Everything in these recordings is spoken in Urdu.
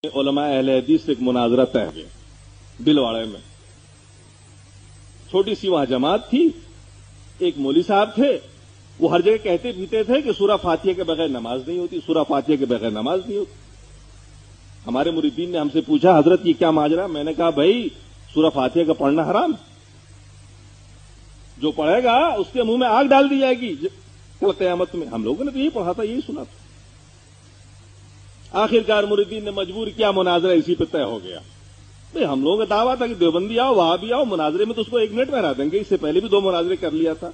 علماء اہل حدیث سے ایک مناظرہ طے ہو گیا بلواڑے میں. چھوٹی سی وہاں جماعت تھی. ایک مولوی صاحب تھے, وہ ہر جگہ کہتے پیتے تھے کہ سورہ فاتحہ کے بغیر نماز نہیں ہوتی, سورہ فاتحہ کے بغیر نماز نہیں ہوتی. ہمارے مریدین نے ہم سے پوچھا, حضرت یہ کیا ماجرا؟ میں نے کہا بھائی سورہ فاتحہ کا پڑھنا حرام, جو پڑھے گا اس کے منہ میں آگ ڈال دی جائے گی کل قیامت میں. ہم لوگوں نے تو یہی پڑھا تھا, یہی سنا تھا. آخرکار مریدین نے مجبور کیا, مناظرہ اسی پہ طے ہو گیا. بھئی ہم لوگوں کا دعویٰ تھا کہ دیوبندی آؤ وہاں بھی آؤ, مناظرے میں تو اس کو 1 منٹ میں ہرا دیں گے. اس سے پہلے بھی 2 مناظرے کر لیا تھا.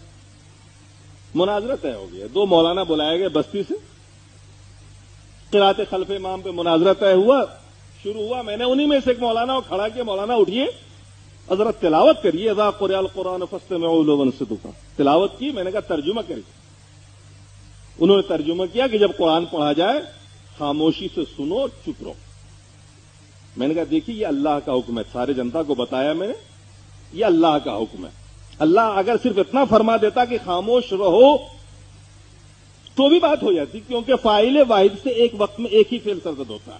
مناظرہ طے ہو گیا. 2 مولانا بلائے گئے بستی سے, قرات خلف امام پہ مناظرہ طے ہوا, شروع ہوا. میں نے انہی میں سے ایک مولانا کو کھڑا کیا, مولانا اٹھیے حضرت تلاوت کریے, اذا قرئ القرآن فاستمعوا له وانصتوا. تلاوت کی, میں نے کہا ترجمہ کریے. انہوں نے ترجمہ کیا کہ جب قرآن پڑھا جائے خاموشی سے سنو اور چپ رہو. میں نے کہا دیکھیے یہ اللہ کا حکم ہے, سارے جنتا کو بتایا میں نے, یہ اللہ کا حکم ہے. اللہ اگر صرف اتنا فرما دیتا کہ خاموش رہو تو بھی بات ہو جاتی, کیونکہ فاعل واحد سے ایک وقت میں ایک ہی فعل سرزد ہوتا ہے.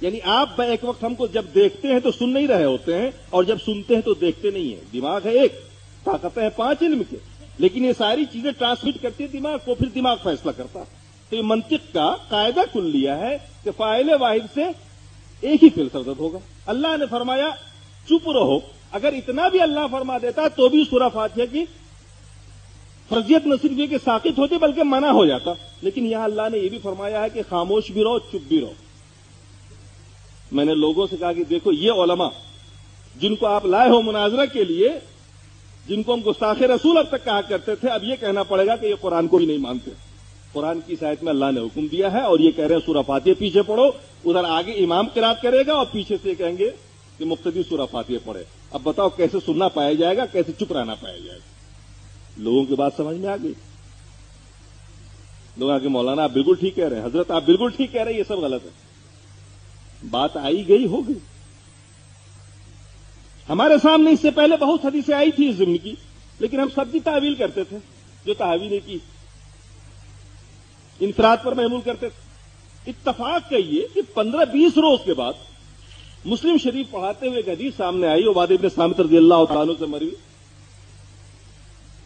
یعنی آپ ایک وقت ہم کو جب دیکھتے ہیں تو سن نہیں رہے ہوتے ہیں, اور جب سنتے ہیں تو دیکھتے نہیں ہیں. دماغ ہے ایک, طاقتیں ہیں 5 علم کے, لیکن یہ ساری چیزیں ٹرانسمٹ کرتی ہے دماغ کو, پھر دماغ فیصلہ کرتا ہے. تو یہ منطق کا قاعدہ کلیہ ہے کہ فاعل واحد سے ایک ہی فعل سرزد ہوگا. اللہ نے فرمایا چپ رہو. اگر اتنا بھی اللہ فرما دیتا تو بھی سورہ فاتحہ کی فرضیت نہ صرف یہ کہ ساقط ہوتی بلکہ منع ہو جاتا. لیکن یہاں اللہ نے یہ بھی فرمایا ہے کہ خاموش بھی رہو, چپ بھی رہو. میں نے لوگوں سے کہا کہ دیکھو یہ علماء جن کو آپ لائے ہو مناظرہ کے لیے, جن کو ہم گستاخ رسول اب تک کہا کرتے تھے, اب یہ کہنا پڑے گا کہ یہ قرآن کو بھی نہیں مانتے. قرآن کی آیت میں اللہ نے حکم دیا ہے اور یہ کہہ رہے ہیں سورہ فاتحہ پیچھے پڑھو, ادھر آگے امام قرات کرے گا اور پیچھے سے کہیں گے کہ مقتدی سورہ فاتحہ پڑھے. اب بتاؤ کیسے سننا پایا جائے گا, کیسے چپ رہنا پایا جائے گا؟ لوگوں کی بات سمجھ میں آ گئی. لوگ آگے مولانا آپ بالکل ٹھیک کہہ رہے ہیں, حضرت آپ بالکل ٹھیک کہہ رہے ہیں, یہ سب غلط ہے. بات آئی گئی ہو گئی. ہمارے سامنے اس سے پہلے بہت حدیثیں آئی تھی اس ضمن کی, لیکن ہم سب کی تعویل کرتے تھے, جو تعویلیں کی انفراد پر محمول کرتے تھے. اتفاق کہیے کہ 15-20 روز کے بعد مسلم شریف پڑھاتے ہوئے ایک حدیث سامنے آئی, عبادہ ابن صامت رضی اللہ تعالیٰ عنہ سے مروی,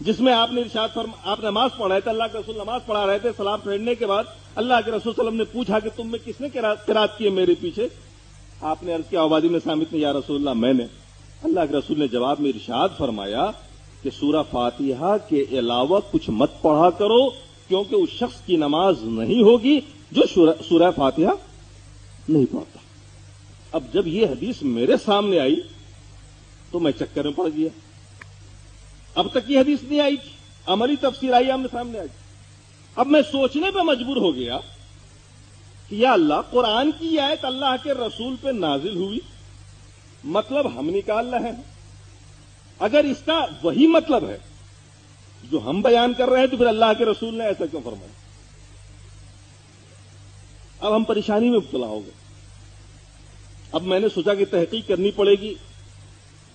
جس میں آپ نے ارشاد آپ نماز پڑھ رہے تھے, اللہ کے رسول نماز پڑھا رہے تھے, سلام پھیرنے کے بعد اللہ کے رسول صلی اللہ علیہ وسلم نے پوچھا کہ تم میں کس نے قرات کی ہے میرے پیچھے؟ آپ نے عرض کیا عبادہ ابن صامت نے, یا رسول اللہ میں نے. اللہ کے رسول نے جواب میں ارشاد فرمایا کہ سورہ فاتحہ کے علاوہ کچھ مت پڑھا کرو, کیونکہ اس شخص کی نماز نہیں ہوگی جو سورہ فاتحہ نہیں پڑھتا. اب جب یہ حدیث میرے سامنے آئی تو میں چکر میں پڑ گیا. اب تک یہ حدیث نہیں آئی تھی, عملی تفسیر آئی آمنے سامنے آئی. اب میں سوچنے پہ مجبور ہو گیا کہ یا اللہ, قرآن کی یہ آیت اللہ کے رسول پہ نازل ہوئی, مطلب ہم نکال رہے ہیں. اگر اس کا وہی مطلب ہے جو ہم بیان کر رہے ہیں تو پھر اللہ کے رسول نے ایسا کیوں فرمایا؟ اب ہم پریشانی میں مبتلا ہو گئے. اب میں نے سوچا کہ تحقیق کرنی پڑے گی,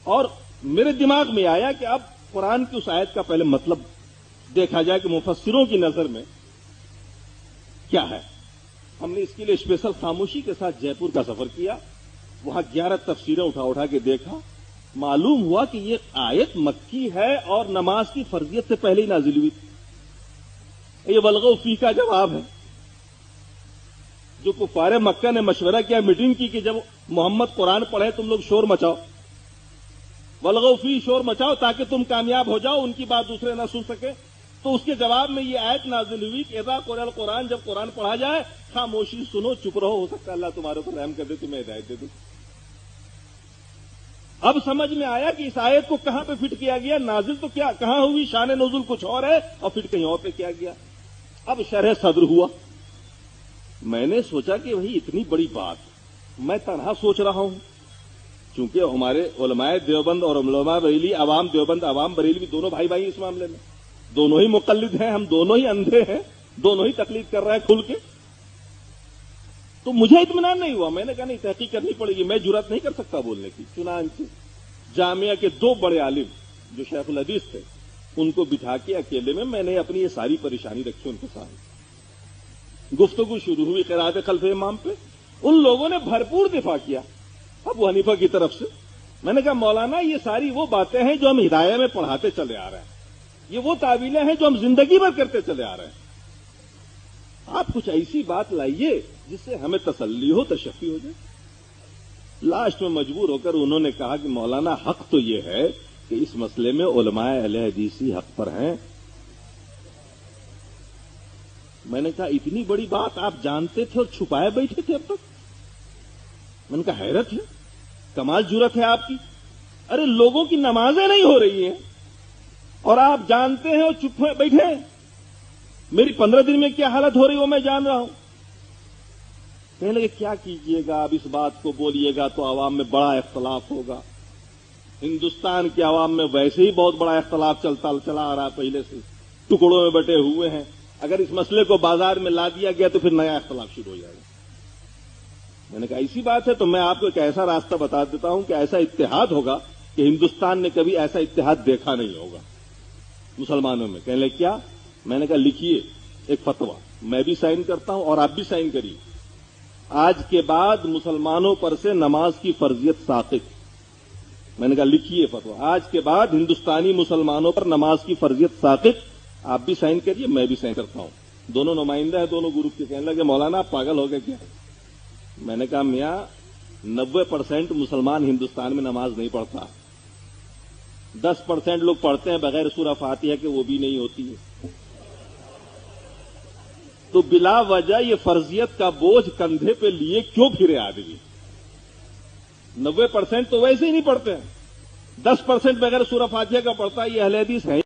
اور میرے دماغ میں آیا کہ اب قرآن کی اس آیت کا پہلے مطلب دیکھا جائے کہ مفسروں کی نظر میں کیا ہے. ہم نے اس کے لیے اسپیشل خاموشی کے ساتھ جے پور کا سفر کیا, وہاں 11 تفسیریں اٹھا کے دیکھا. معلوم ہوا کہ یہ آیت مکی ہے اور نماز کی فرضیت سے پہلے ہی نازل ہوئی تھی. یہ بلغو فی کا جواب ہے. جو کفار مکہ نے مشورہ کیا, میٹنگ کی کہ جب محمد قرآن پڑھے تم لوگ شور مچاؤ, بلغو فی شور مچاؤ تاکہ تم کامیاب ہو جاؤ, ان کی بات دوسرے نہ سن سکے. تو اس کے جواب میں یہ آیت نازل ہوئی کہ اذا قرئ القرآن, جب قرآن پڑھا جائے خاموشی سنو, چپ رہو, ہو سکتا ہے اللہ تمہارے اوپر رحم کر دے, تمہیں ہدایت دے دے. اب سمجھ میں آیا کہ اس آیت کو کہاں پہ فٹ کیا گیا, نازل تو کیا کہاں ہوئی, شان نزول کچھ اور ہے اور فٹ کہیں اور پہ کیا گیا. اب شرح صدر ہوا. میں نے سوچا کہ وہی اتنی بڑی بات میں تنہا سوچ رہا ہوں, چونکہ ہمارے علماء دیوبند اور علماء بریلی, عوام دیوبند عوام بریلی دونوں بھائی بھائی اس معاملے میں, دونوں ہی مقلد ہیں, ہم دونوں ہی اندھے ہیں, دونوں ہی تقلید کر رہے ہیں کھل کے. تو مجھے اطمینان نہیں ہوا. میں نے کہا نہیں, تحقیق کرنی پڑے گی, میں جرات نہیں کر سکتا بولنے کی. چنانچہ جامعہ کے 2 بڑے عالم جو شیخ الحدیث تھے, ان کو بٹھا کے اکیلے میں نے اپنی یہ ساری پریشانی رکھی ان کے سامنے. گفتگو شروع ہوئی قرات خلف امام پہ, ان لوگوں نے بھرپور دفاع کیا ابو حنیفہ کی طرف سے. میں نے کہا مولانا یہ ساری وہ باتیں ہیں جو ہم ہدایہ میں پڑھاتے چلے آ رہے ہیں, یہ وہ تعویلیں ہیں جو ہم زندگی بھر کرتے چلے آ رہے ہیں. آپ کچھ ایسی بات لائیے جس سے ہمیں تسلی ہو, تشفی ہو جائے. لاسٹ میں مجبور ہو کر انہوں نے کہا کہ مولانا حق تو یہ ہے کہ اس مسئلے میں علماء اہل حدیث ہی حق پر ہیں. میں نے کہا اتنی بڑی بات آپ جانتے تھے اور چھپائے بیٹھے تھے اب تک. میں نے کہا حیرت ہے, کمال جرت ہے آپ کی. ارے لوگوں کی نمازیں نہیں ہو رہی ہیں اور آپ جانتے ہیں اور چپ بیٹھے ہیں. میری 15 دن میں کیا حالت ہو رہی وہ میں جان رہا ہوں. کہنے لگے کیا کیجئے گا, اب اس بات کو بولیے گا تو عوام میں بڑا اختلاف ہوگا. ہندوستان کے عوام میں ویسے ہی بہت بڑا اختلاف چلا آ رہا ہے, پہلے سے ٹکڑوں میں بٹے ہوئے ہیں. اگر اس مسئلے کو بازار میں لا دیا گیا تو پھر نیا اختلاف شروع ہو جائے گا. میں نے کہا ایسی بات ہے تو میں آپ کو ایک ایسا راستہ بتا دیتا ہوں کہ ایسا اتحاد ہوگا کہ ہندوستان نے کبھی ایسا اتحاد دیکھا نہیں ہوگا مسلمانوں میں. کہنے لگے کیا؟ میں نے کہا لکھیے ایک فتویٰ, میں بھی سائن کرتا ہوں اور آپ بھی سائن کریے. آج کے بعد مسلمانوں پر سے نماز کی فرضیت ساقط. میں نے کہا لکھیے فتویٰ, آج کے بعد ہندوستانی مسلمانوں پر نماز کی فرضیت ساقط. آپ بھی سائن کریے, میں بھی سائن کرتا ہوں. دونوں نمائندہ ہیں دونوں گروپ کے. کہنے لگے مولانا آپ پاگل ہو گئے کیا؟ میں نے کہا میاں 90% مسلمان ہندوستان میں نماز نہیں پڑھتا, 10% لوگ پڑھتے ہیں بغیر سورہ فاتحہ کے, وہ بھی نہیں ہوتی ہے. تو بلا وجہ یہ فرضیت کا بوجھ کندھے پہ لیے کیوں پھرے آدمی؟ 90% تو ویسے ہی نہیں پڑھتے ہیں, 10% بغیر سورہ فاتحہ کا پڑھتا ہے. یہ اہل حدیث ہے